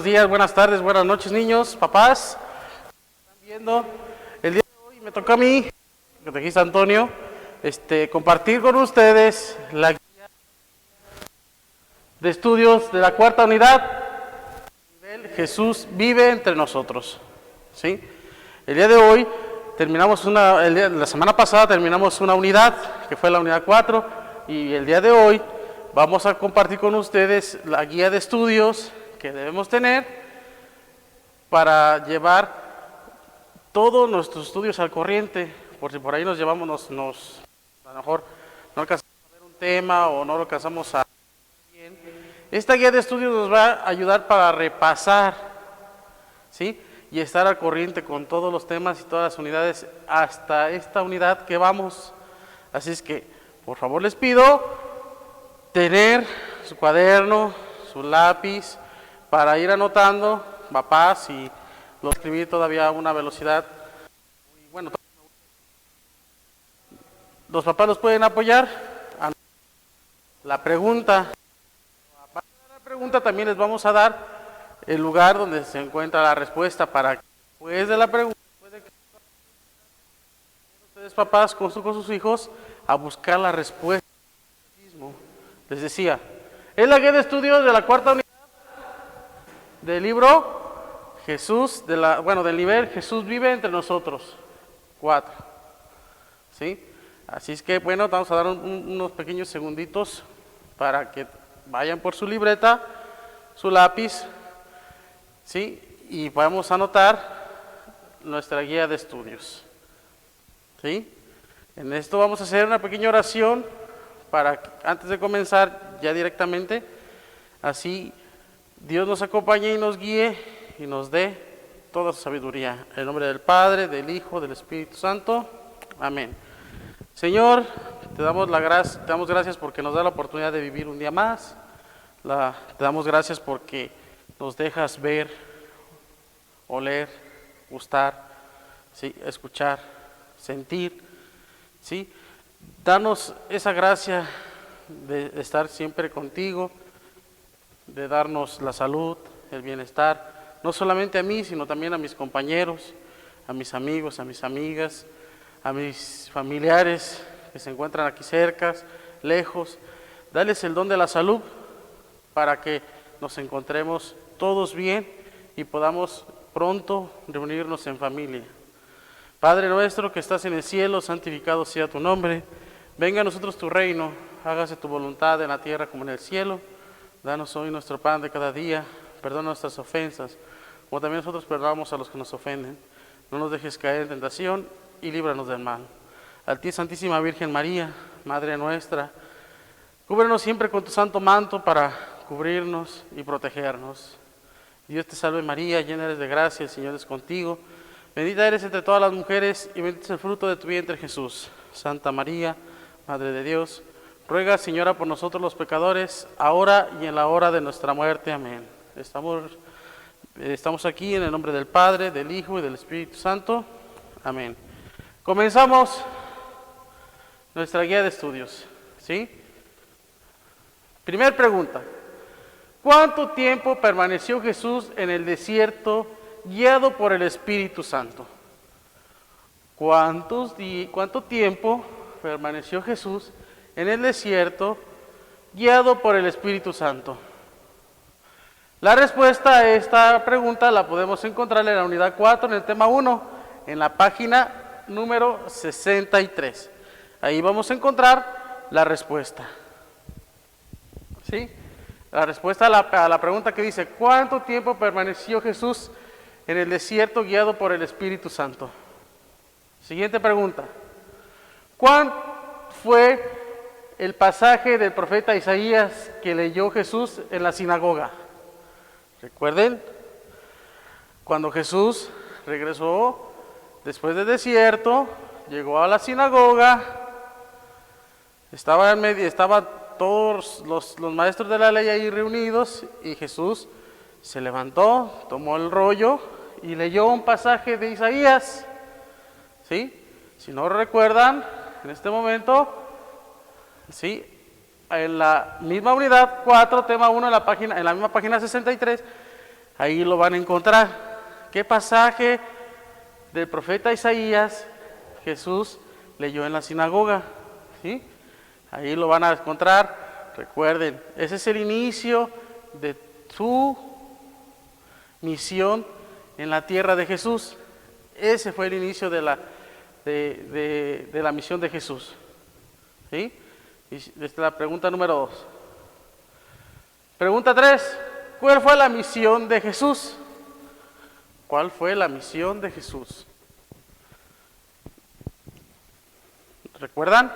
Buenos días, buenas tardes, buenas noches, niños, papás. Están viendo. El día de hoy me toca a mí, que te dijiste Antonio, compartir con ustedes la guía de estudios de la cuarta unidad. Jesús vive entre nosotros. ¿Sí? El día de hoy terminamos la semana pasada terminamos una unidad, que fue la unidad 4, y el día de hoy vamos a compartir con ustedes la guía de estudios que debemos tener para llevar todos nuestros estudios al corriente, por si por ahí nos llevamos, a lo mejor no alcanzamos a ver un tema o no lo alcanzamos a bien. Esta guía de estudios nos va a ayudar para repasar, ¿sí? Y estar al corriente con todos los temas y todas las unidades hasta esta unidad que vamos. Así es que, por favor, les pido tener su cuaderno, su lápiz, para ir anotando, papás, y lo escribí todavía a una velocidad muy bueno. Los papás los pueden apoyar. La pregunta también les vamos a dar el lugar donde se encuentra la respuesta para que después de la pregunta, ustedes papás con sus hijos a buscar la respuesta. Les decía, es la guía de estudios de la cuarta unidad del libro Jesús, del nivel Jesús vive entre nosotros, 4. ¿Sí? Así es que, bueno, vamos a dar unos pequeños segunditos para que vayan por su libreta, su lápiz, ¿sí? Y vamos a anotar nuestra guía de estudios. ¿Sí? En esto vamos a hacer una pequeña oración para que, antes de comenzar ya directamente, así Dios nos acompañe y nos guíe y nos dé toda su sabiduría. En el nombre del Padre, del Hijo, del Espíritu Santo. Amén. Señor, te damos gracias porque nos da la oportunidad de vivir un día más. Te damos gracias porque nos dejas ver, oler, gustar, ¿sí? Escuchar, sentir, ¿sí? Danos esa gracia de estar siempre contigo, de darnos la salud, el bienestar, no solamente a mí, sino también a mis compañeros, a mis amigos, a mis amigas, a mis familiares que se encuentran aquí cerca, lejos. Dales el don de la salud para que nos encontremos todos bien y podamos pronto reunirnos en familia. Padre nuestro que estás en el cielo, santificado sea tu nombre. Venga a nosotros tu reino, hágase tu voluntad en la tierra como en el cielo. Danos hoy nuestro pan de cada día, perdona nuestras ofensas, como también nosotros perdonamos a los que nos ofenden. No nos dejes caer en tentación y líbranos del mal. A ti, Santísima Virgen María, Madre nuestra, cúbrenos siempre con tu santo manto para cubrirnos y protegernos. Dios te salve María, llena eres de gracia, el Señor es contigo. Bendita eres entre todas las mujeres y bendito es el fruto de tu vientre Jesús. Santa María, Madre de Dios, ruega, Señora, por nosotros los pecadores, ahora y en la hora de nuestra muerte. Amén. Estamos aquí en el nombre del Padre, del Hijo y del Espíritu Santo. Amén. Comenzamos nuestra guía de estudios. ¿Sí? Primer pregunta. ¿Cuánto tiempo permaneció Jesús en el desierto guiado por el Espíritu Santo? ¿Cuánto tiempo permaneció Jesús en el desierto guiado por el Espíritu Santo? La respuesta a esta pregunta la podemos encontrar en la unidad 4, en el tema 1, en la página número 63. Ahí vamos a encontrar la respuesta. ¿Sí? La respuesta a la pregunta que dice, ¿cuánto tiempo permaneció Jesús en el desierto guiado por el Espíritu Santo? Siguiente pregunta. ¿Cuál fue el pasaje del profeta Isaías que leyó Jesús en la sinagoga? Recuerden, cuando Jesús regresó después del desierto, llegó a la sinagoga, estaban todos los maestros de la ley ahí reunidos y Jesús se levantó, tomó el rollo y leyó un pasaje de Isaías. ¿Sí? Si no recuerdan, en este momento, ¿sí? En la misma unidad 4, tema 1, en la misma página 63, Ahí lo van a encontrar. ¿Qué pasaje del profeta Isaías Jesús leyó en la sinagoga? ¿Sí? Ahí lo van a encontrar. Recuerden, ese es el inicio de su misión en la tierra de Jesús. Ese fue el inicio de la misión de Jesús. ¿Sí? Y esta es la pregunta número 2. Pregunta 3. ¿Cuál fue la misión de Jesús? ¿Cuál fue la misión de Jesús? ¿Recuerdan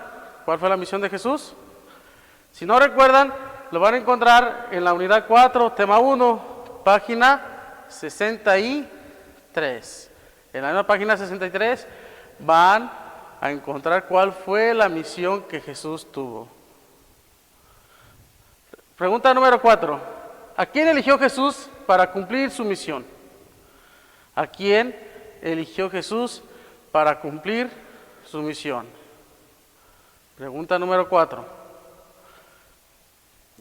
cuál fue la misión de Jesús? Si no recuerdan, lo van a encontrar en la unidad 4, tema 1, página 63. En la misma página 63 van a encontrar cuál fue la misión que Jesús tuvo. Pregunta número 4. ¿A quién eligió Jesús para cumplir su misión? ¿A quién eligió Jesús para cumplir su misión? Pregunta número 4.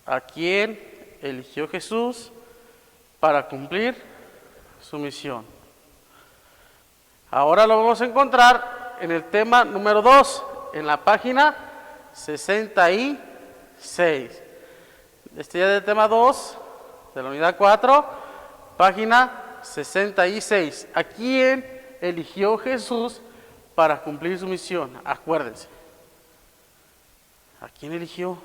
¿A quién eligió Jesús para cumplir su misión? Ahora lo vamos a encontrar en el tema número 2, en la página 66. Este ya del tema 2, de la unidad 4, página 66. ¿A quién eligió Jesús para cumplir su misión? Acuérdense. ¿A quién eligió?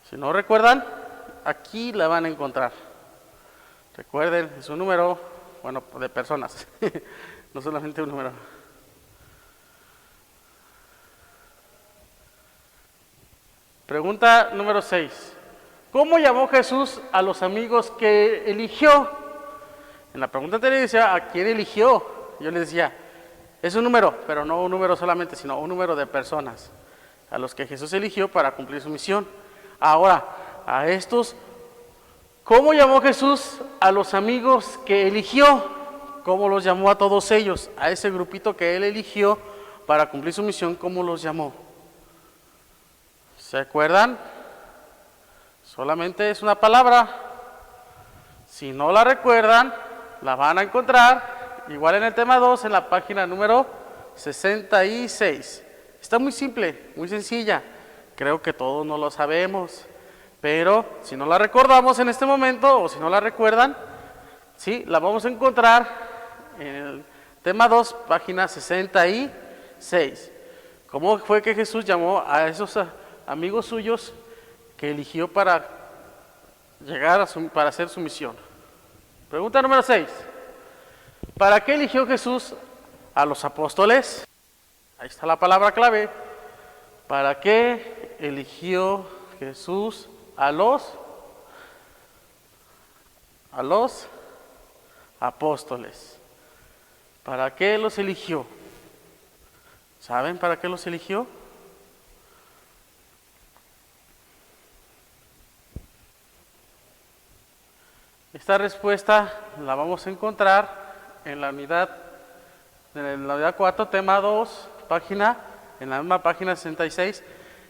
Si no recuerdan, aquí la van a encontrar. Recuerden, es un número, bueno, de personas, no solamente un número. Pregunta número 6. ¿Cómo llamó Jesús a los amigos que eligió? En la pregunta anterior decía, ¿a quién eligió? Yo les decía, es un número, pero no un número solamente, sino un número de personas a los que Jesús eligió para cumplir su misión. Ahora, a estos, ¿cómo llamó Jesús a los amigos que eligió? ¿Cómo los llamó a todos ellos? A ese grupito que él eligió para cumplir su misión, ¿cómo los llamó? ¿Se acuerdan? Solamente es una palabra. Si no la recuerdan, la van a encontrar igual en el tema 2, en la página número 66. Está muy simple, muy sencilla. Creo que todos no lo sabemos, pero si no la recordamos en este momento, o si no la recuerdan, sí, la vamos a encontrar en el tema 2, página 66. ¿Cómo fue que Jesús llamó a esos amigos suyos que eligió para llegar para hacer su misión? Pregunta número 6. ¿Para qué eligió Jesús a los apóstoles? Ahí está la palabra clave. ¿Para qué eligió Jesús a los apóstoles? ¿Para qué los eligió? ¿Saben para qué los eligió? Esta respuesta la vamos a encontrar en la unidad 4, tema 2, en la misma página 66.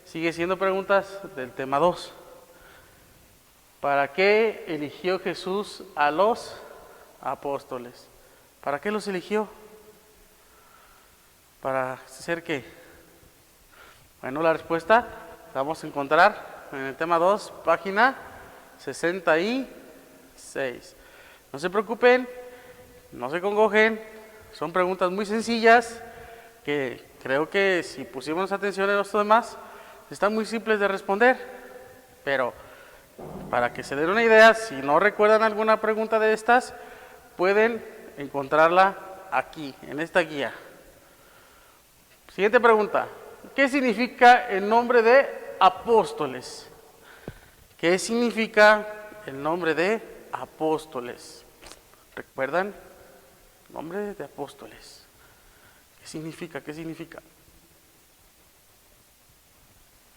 Sigue siendo preguntas del tema 2. ¿Para qué eligió Jesús a los apóstoles? ¿Para qué los eligió? ¿Para hacer qué? Bueno, la respuesta la vamos a encontrar en el tema 2, página 66. No se preocupen, no se congojen, son preguntas muy sencillas que creo que si pusimos atención en los demás, están muy simples de responder, pero para que se den una idea, si no recuerdan alguna pregunta de estas, pueden encontrarla aquí, en esta guía. Siguiente pregunta. ¿Qué significa el nombre de apóstoles? ¿Qué significa el nombre de apóstoles? ¿Recuerdan? Nombre de apóstoles. ¿Qué significa? ¿Qué significa?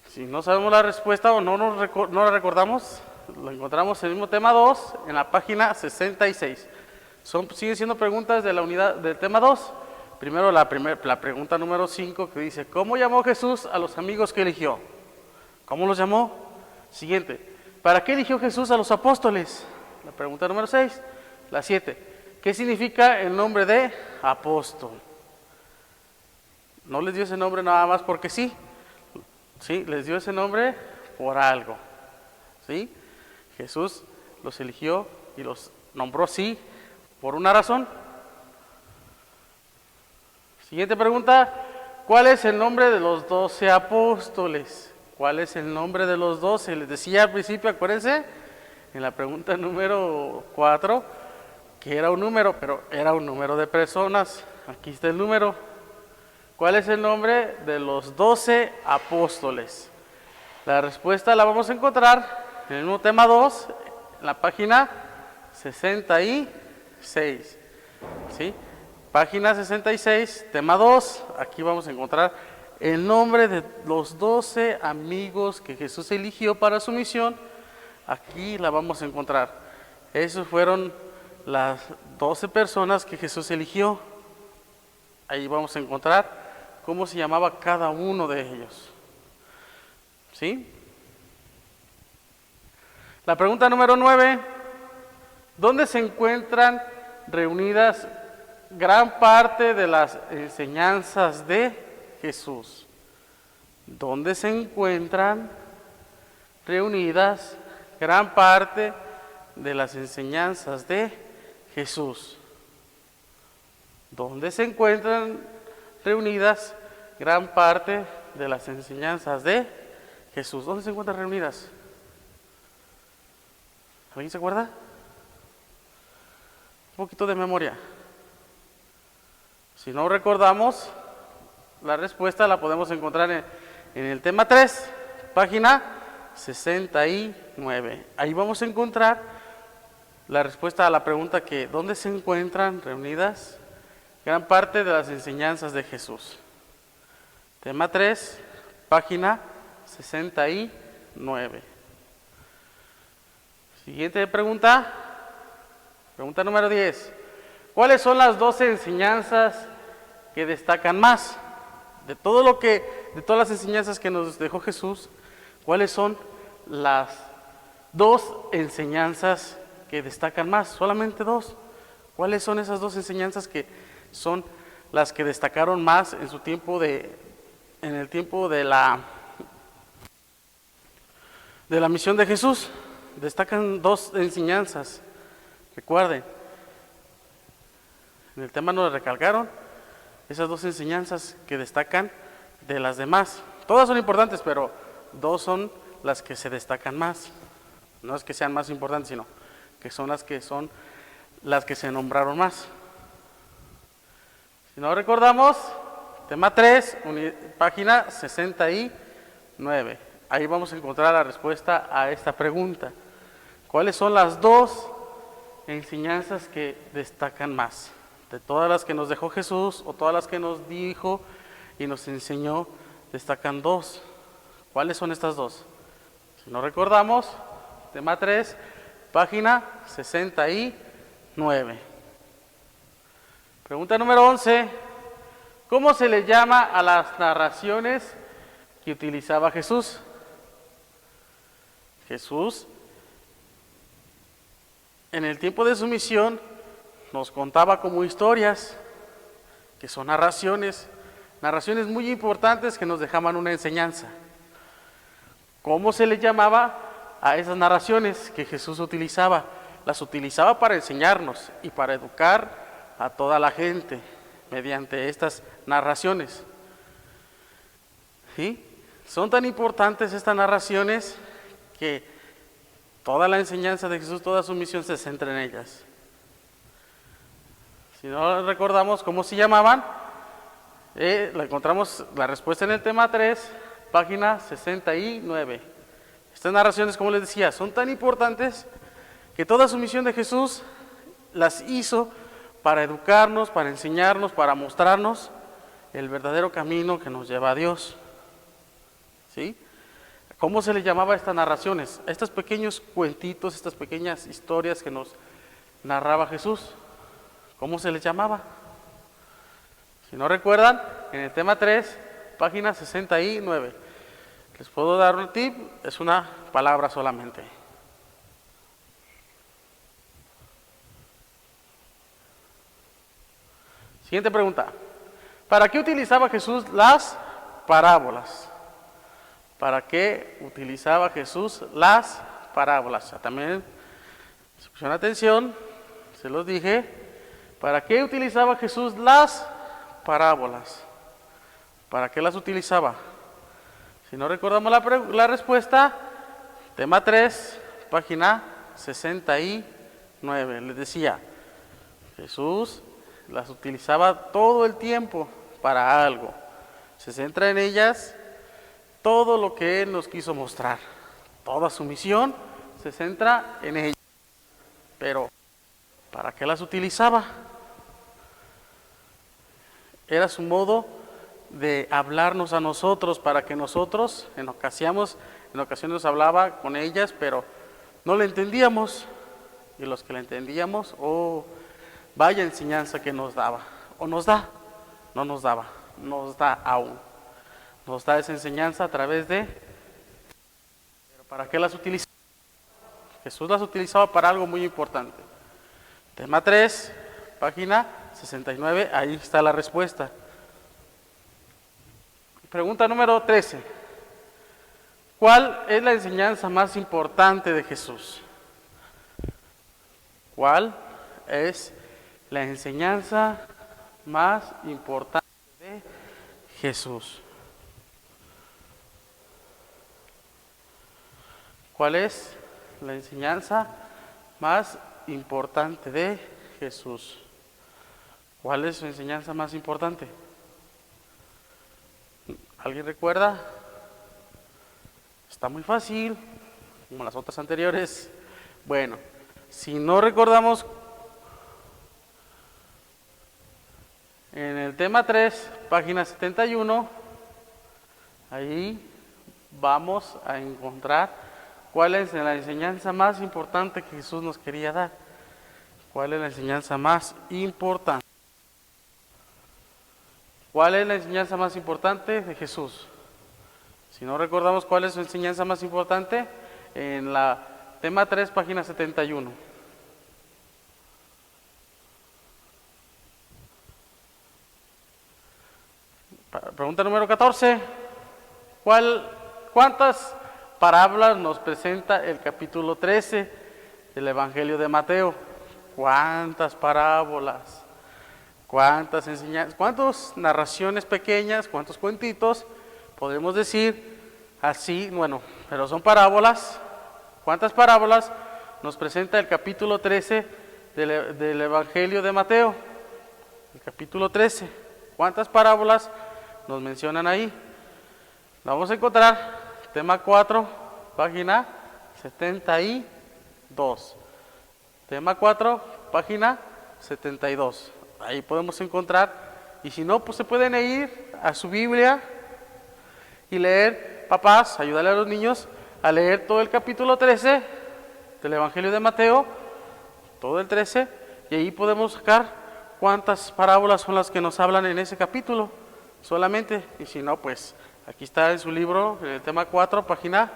Si no sabemos la respuesta o no la recordamos, lo encontramos en el mismo tema 2, en la página 66. Siguen siendo preguntas de la unidad del tema 2. Primero la pregunta número 5 que dice, ¿cómo llamó Jesús a los amigos que eligió? ¿Cómo los llamó? Siguiente, ¿Para qué eligió Jesús a los apóstoles? La pregunta número 6. La 7. ¿Qué significa el nombre de apóstol? No les dio ese nombre nada más porque sí. Sí, les dio ese nombre por algo. ¿Sí? Jesús los eligió y los nombró así por una razón. Siguiente pregunta. ¿Cuál es el nombre de los 12 apóstoles? ¿Cuál es el nombre de los 12? Les decía al principio, acuérdense, en la pregunta número 4, que era un número, pero era un número de personas. Aquí está el número. ¿Cuál es el nombre de los 12 apóstoles? La respuesta la vamos a encontrar en el mismo tema 2, en la página 66. ¿Sí? Página 66, tema 2, aquí vamos a encontrar el nombre de los 12 amigos que Jesús eligió para su misión. Aquí la vamos a encontrar. Esos fueron las 12 personas que Jesús eligió. Ahí vamos a encontrar cómo se llamaba cada uno de ellos. ¿Sí? La pregunta número 9. ¿Dónde se encuentran reunidas gran parte de las enseñanzas de Jesús? ¿Dónde se encuentran reunidas gran parte de las enseñanzas de Jesús? ¿Dónde se encuentran reunidas gran parte de las enseñanzas de Jesús? ¿Dónde se encuentran reunidas? ¿Alguien se acuerda? Un poquito de memoria. Si no recordamos, la respuesta la podemos encontrar en el tema 3, página 69. Ahí vamos a encontrar la respuesta a la pregunta que ¿dónde se encuentran reunidas gran parte de las enseñanzas de Jesús? Tema 3, página 69. Siguiente pregunta. Pregunta número 10. ¿Cuáles son las 12 enseñanzas que destacan más? De todas las enseñanzas que nos dejó Jesús, ¿cuáles son las 2 enseñanzas que destacan más? Solamente 2. ¿Cuáles son esas 2 enseñanzas que son las que destacaron más en su tiempo en el tiempo de la misión de Jesús? Destacan 2 enseñanzas. Recuerden, en el tema nos recalcaron esas 2 enseñanzas que destacan de las demás. Todas son importantes, pero 2 son las que se destacan más. No es que sean más importantes, sino que son las que se nombraron más. Si no recordamos, tema 3, página 69. Ahí vamos a encontrar la respuesta a esta pregunta. ¿Cuáles son las 2 enseñanzas que destacan más? De todas las que nos dejó Jesús o todas las que nos dijo y nos enseñó, destacan 2. ¿Cuáles son estas 2? Si no recordamos, tema 3, página 69. Pregunta número 11. ¿Cómo se le llama a las narraciones que utilizaba Jesús? Jesús, en el tiempo de su misión, nos contaba como historias, que son narraciones muy importantes que nos dejaban una enseñanza. ¿Cómo se le llamaba a esas narraciones que Jesús utilizaba? Las utilizaba para enseñarnos y para educar a toda la gente mediante estas narraciones. ¿Sí? Son tan importantes estas narraciones que toda la enseñanza de Jesús, toda su misión se centra en ellas. Si no recordamos cómo se llamaban, la encontramos la respuesta en el tema 3, página 69. Estas narraciones, como les decía, son tan importantes que toda su misión de Jesús las hizo para educarnos, para enseñarnos, para mostrarnos el verdadero camino que nos lleva a Dios. ¿Sí? ¿Cómo se le llamaba a estas narraciones? A estos pequeños cuentitos, estas pequeñas historias que nos narraba Jesús. ¿Cómo se les llamaba? Si no recuerdan, en el tema 3, página 69. Les puedo dar un tip, es una palabra solamente. Siguiente pregunta. ¿Para qué utilizaba Jesús las parábolas? ¿Para qué utilizaba Jesús las parábolas? También, si pusieron atención, se los dije. ¿Para qué utilizaba Jesús las parábolas? ¿Para qué las utilizaba? Si no recordamos la respuesta, tema 3, página 69. Les decía, Jesús las utilizaba todo el tiempo para algo. Se centra en ellas todo lo que Él nos quiso mostrar. Toda su misión se centra en ellas. Pero, ¿para qué las utilizaba? Era su modo de hablarnos a nosotros, para que nosotros, en ocasiones nos hablaba con ellas, pero no le entendíamos. Y los que le entendíamos, vaya enseñanza que nos daba. O nos da, no nos daba, nos da aún. Nos da esa enseñanza a través de... ¿Pero para qué las utilizaba? Jesús las utilizaba para algo muy importante. Tema 3, página 69, ahí está la respuesta. Pregunta número 13. ¿Cuál es la enseñanza más importante de Jesús? ¿Cuál es la enseñanza más importante de Jesús? ¿Cuál es la enseñanza más importante de Jesús? ¿Cuál es su enseñanza más importante? ¿Alguien recuerda? Está muy fácil, como las otras anteriores. Bueno, si no recordamos, en el tema 3, página 71, ahí vamos a encontrar cuál es la enseñanza más importante que Jesús nos quería dar. ¿Cuál es la enseñanza más importante? ¿Cuál es la enseñanza más importante de Jesús? Si no recordamos cuál es su enseñanza más importante, en la tema 3, página 71. Pregunta número 14. ¿Cuántas parábolas nos presenta el capítulo 13 del Evangelio de Mateo? ¿Cuántas parábolas? ¿Cuántas enseñanzas? ¿Cuántas narraciones pequeñas? ¿Cuántos cuentitos? Podemos decir así, bueno, pero son parábolas. ¿Cuántas parábolas nos presenta el capítulo 13 del Evangelio de Mateo? El capítulo 13. ¿Cuántas parábolas nos mencionan ahí? La vamos a encontrar, tema 4, página 72. Tema 4, página 72. Ahí podemos encontrar, y si no, pues se pueden ir a su Biblia y leer, papás, ayudarle a los niños a leer todo el capítulo 13 del Evangelio de Mateo, todo el 13, y ahí podemos sacar cuántas parábolas son las que nos hablan en ese capítulo solamente. Y si no, pues aquí está en su libro, en el tema 4, página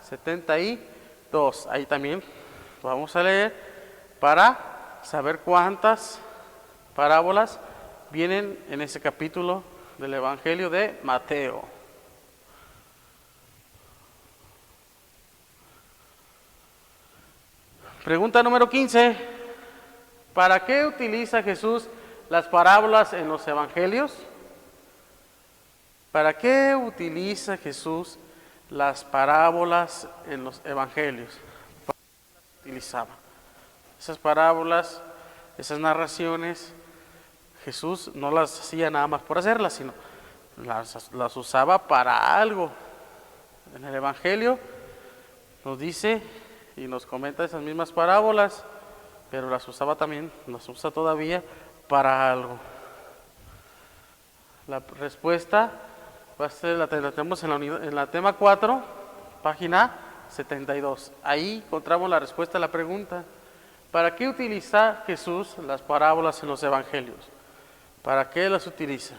72. Ahí también vamos a leer para saber cuántas parábolas vienen en ese capítulo del Evangelio de Mateo. Pregunta número 15. ¿Para qué utiliza Jesús las parábolas en los evangelios? ¿Para qué utiliza Jesús las parábolas en los evangelios? ¿Para qué las utilizaba? Esas parábolas, esas narraciones, Jesús no las hacía nada más por hacerlas, sino las usaba para algo. En el evangelio nos dice y nos comenta esas mismas parábolas, pero las usaba también, las usa todavía para algo. La respuesta va a ser, la tenemos en la tema 4, página 72. Ahí encontramos la respuesta a la pregunta: ¿para qué utiliza Jesús las parábolas en los evangelios? ¿Para qué las utiliza?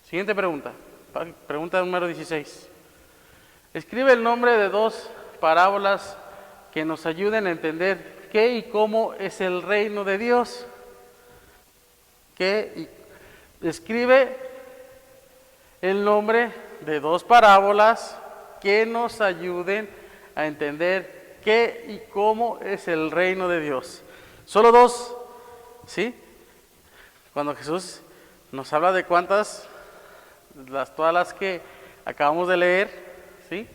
Siguiente pregunta, pregunta número 16. Escribe el nombre de dos parábolas que nos ayuden a entender qué y cómo es el reino de Dios. Describe el nombre de dos parábolas que nos ayuden a entender qué y cómo es el reino de Dios. Solo dos, ¿sí? Cuando Jesús nos habla de cuántas, todas las que acabamos de leer, ¿sí?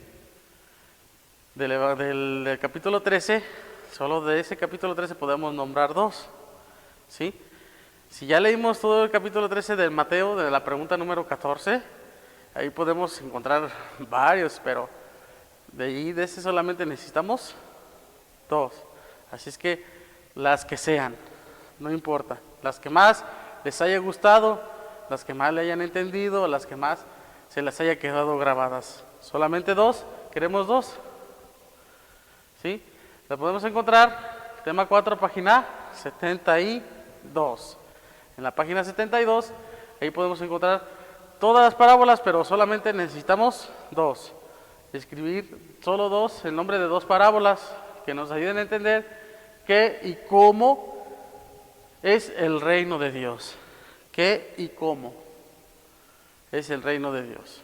Del capítulo 13, solo de ese capítulo 13 podemos nombrar dos, ¿sí? Si ya leímos todo el capítulo 13 del Mateo, de la pregunta número 14, ahí podemos encontrar varios, pero de ese solamente necesitamos dos. Así es que las que sean, no importa, las que más les haya gustado, las que más le hayan entendido, las que más se les haya quedado grabadas. Solamente dos, queremos dos. ¿Sí? La podemos encontrar, tema 4, página 72. En la página 72, ahí podemos encontrar todas las parábolas, pero solamente necesitamos dos. Escribir solo dos, el nombre de dos parábolas que nos ayuden a entender qué y cómo es el reino de Dios. ¿Qué y cómo es el reino de Dios?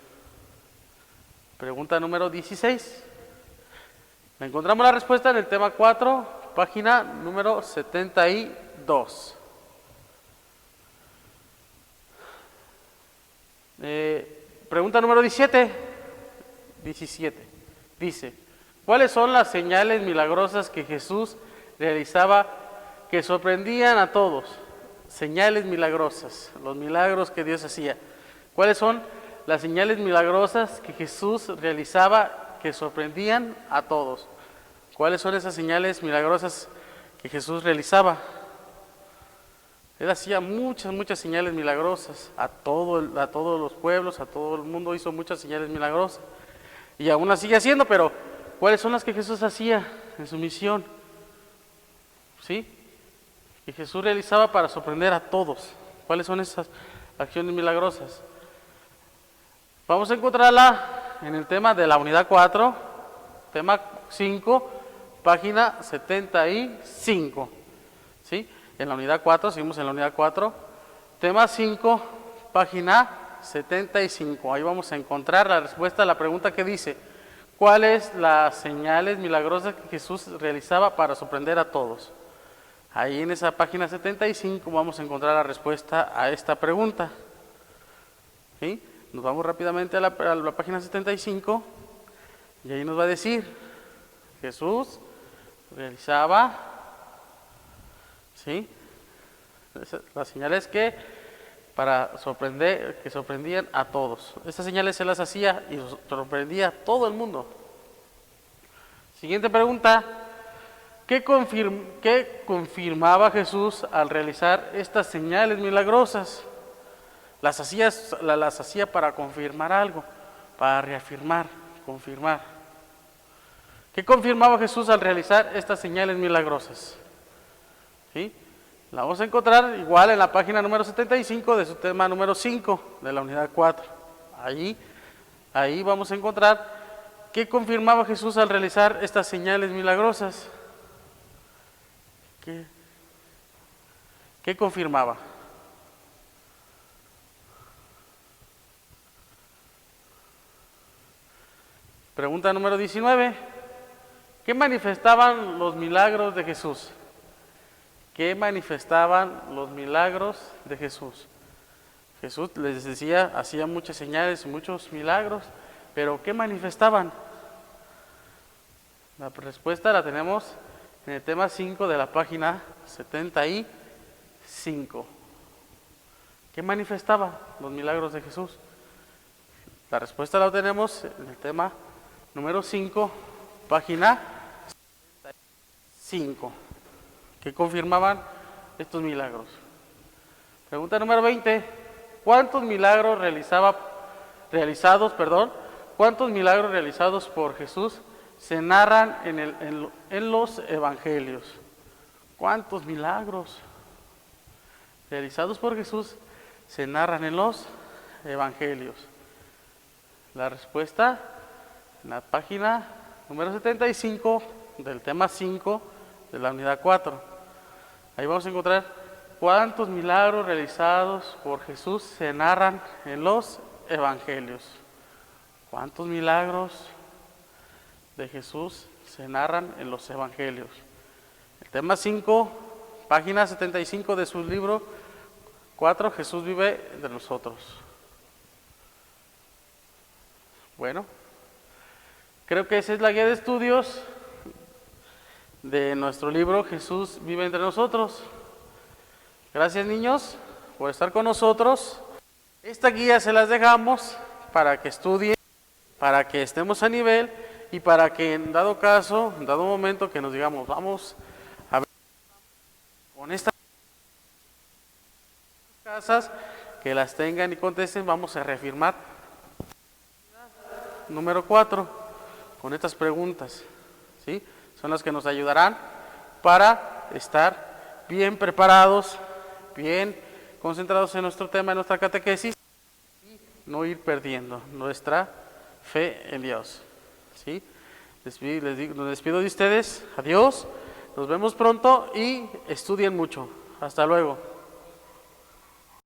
Pregunta número 16. Encontramos la respuesta en el tema 4, página número 72. Pregunta número 17. Dice, ¿cuáles son las señales milagrosas que Jesús realizaba que sorprendían a todos? Señales milagrosas, los milagros que Dios hacía. ¿Cuáles son las señales milagrosas que Jesús realizaba que sorprendían a todos? ¿Cuáles son esas señales milagrosas que Jesús realizaba? Él hacía muchas señales milagrosas a todos los pueblos, a todo el mundo hizo muchas señales milagrosas. Y aún las sigue haciendo, pero ¿cuáles son las que Jesús hacía en su misión? ¿Sí? Que Jesús realizaba para sorprender a todos. ¿Cuáles son esas acciones milagrosas? Vamos a encontrarla en el tema de la unidad 4, tema 5, página 75. ¿Sí? En la unidad 4, seguimos en la unidad 4, tema 5, página 75. Ahí vamos a encontrar la respuesta a la pregunta que dice, ¿cuáles las señales milagrosas que Jesús realizaba para sorprender a todos? Ahí en esa página 75 vamos a encontrar la respuesta a esta pregunta. ¿Sí? Nos vamos rápidamente a la página 75 y ahí nos va a decir, Jesús realizaba, ¿sí?, las señales que sorprendían a todos. Estas señales se las hacía y sorprendía a todo el mundo. Siguiente pregunta, ¿qué confirmaba Jesús al realizar estas señales milagrosas? Las hacía para confirmar algo, para reafirmar, confirmar. ¿Qué confirmaba Jesús al realizar estas señales milagrosas? ¿Sí? La vamos a encontrar igual en la página número 75 de su tema número 5 de la unidad 4. Ahí vamos a encontrar qué confirmaba Jesús al realizar estas señales milagrosas. ¿Qué confirmaba? Pregunta número 19. ¿Qué manifestaban los milagros de Jesús? ¿Qué manifestaban los milagros de Jesús? Jesús, les decía, hacía muchas señales, muchos milagros, pero ¿qué manifestaban? La respuesta la tenemos en el tema 5 de la página 75. ¿Qué manifestaba los milagros de Jesús? La respuesta la tenemos en el tema número 5, página 5. ¿Qué confirmaban estos milagros? Pregunta número 20. ¿Cuántos milagros realizados por Jesús se narran en los evangelios? ¿Cuántos milagros realizados por Jesús se narran en los evangelios? La respuesta en la página número 75 del tema 5 de la unidad 4. Ahí vamos a encontrar cuántos milagros realizados por Jesús se narran en los evangelios. ¿Cuántos milagros de Jesús se narran en los evangelios? El tema 5, página 75 de su libro 4, Jesús vive entre nosotros. Bueno, creo que esa es la guía de estudios de nuestro libro Jesús vive entre nosotros. Gracias, niños, por estar con nosotros. Esta guía se las dejamos para que estudien, para que estemos a nivel y para que en dado caso, en dado momento que nos digamos, vamos a ver con estas casas, que las tengan y contesten, vamos a reafirmar número 4 con estas preguntas, ¿sí? Son las que nos ayudarán para estar bien preparados, bien concentrados en nuestro tema, en nuestra catequesis, y no ir perdiendo nuestra fe en Dios, ¿sí? Nos despido de ustedes, adiós, nos vemos pronto y estudien mucho. Hasta luego.